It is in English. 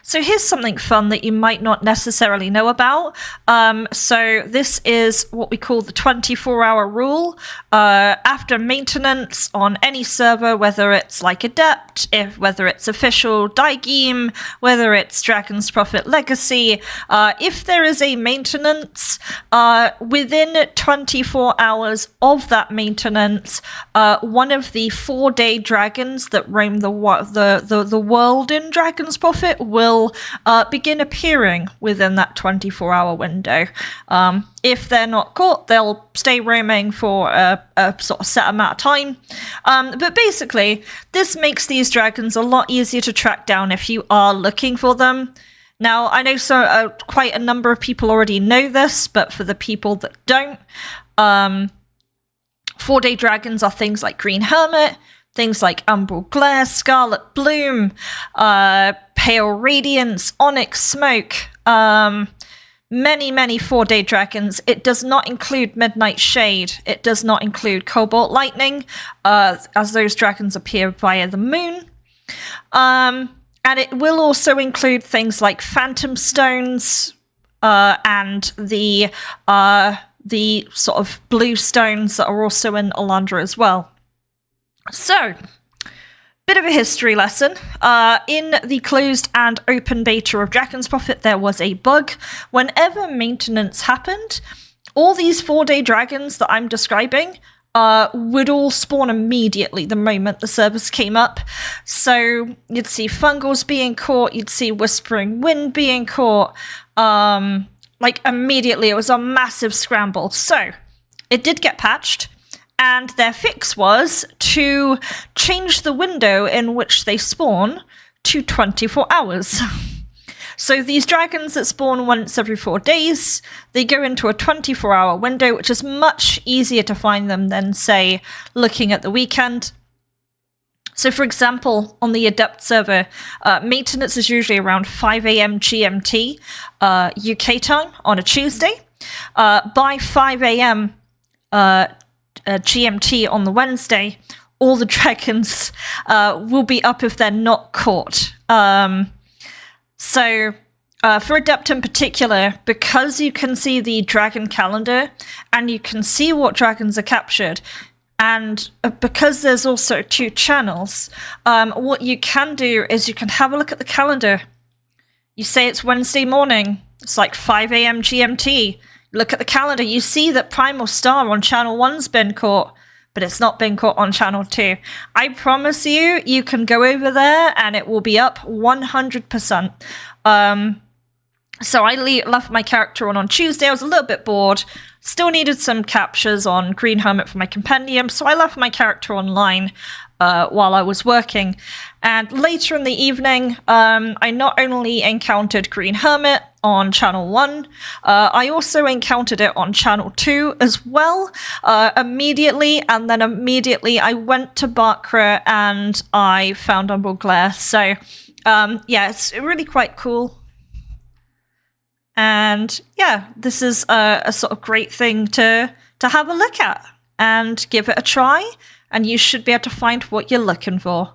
So here's something fun that you might not necessarily know about. So this is what we call the 24-hour rule. After maintenance on any server, whether it's like Adept, whether it's official Daigim, whether it's Dragon's Prophet Legacy, if there is a maintenance, within 24 hours of that maintenance, one of the 4-day dragons that roam the world in Dragon's Prophet will begin appearing within that 24-hour window. If they're not caught, they'll stay roaming for a sort of set amount of time. But basically, this makes these dragons a lot easier to track down if you are looking for them. Now, I know quite a number of people already know this, but for the people that don't, 4-day dragons are things like Green Hermit, things like Umbral Glare, Scarlet Bloom, Pale Radiance, Onyx Smoke, many 4-day dragons. It does not include Midnight Shade. It does not include Cobalt Lightning, as those dragons appear via the moon. And it will also include things like Phantom Stones, and the sort of blue stones that are also in Olandra as well. So, bit of a history lesson. In the closed and open beta of Dragon's Prophet, there was a bug. Whenever maintenance happened, all these 4-day dragons that I'm describing would all spawn immediately the moment the servers came up. So you'd see Fungals being caught, you'd see Whispering Wind being caught, like immediately. It was a massive scramble. So it did get patched, and their fix was to change the window in which they spawn to 24 hours. So these dragons that spawn once every 4 days, they go into a 24-hour window, which is much easier to find them than, say, looking at the weekend. So, for example, on the Adept server, maintenance is usually around 5 a.m. GMT UK time on a Tuesday. By 5 a.m. GMT on the Wednesday, all the dragons will be up if they're not caught. So, for Adept in particular, because you can see the dragon calendar and you can see what dragons are captured, and because there's also 2 channels, what you can do is you can have a look at the calendar. You say it's Wednesday morning, it's like 5 a.m. GMT. Look at the calendar, you see that Primal Star on channel 1's been caught, but it's not been caught on channel 2. I promise you, you can go over there and it will be up 100%. So I left my character on Tuesday. I was a little bit bored. Still needed some captures on Green Hermit for my compendium, so I left my character online while I was working. And later in the evening, I not only encountered Green Hermit on channel 1, I also encountered it on channel 2 as well, immediately, and then immediately I went to Bakra and I found Umbral Glare. So yeah, it's really quite cool. And yeah, this is a sort of great thing to have a look at and give it a try, and you should be able to find what you're looking for.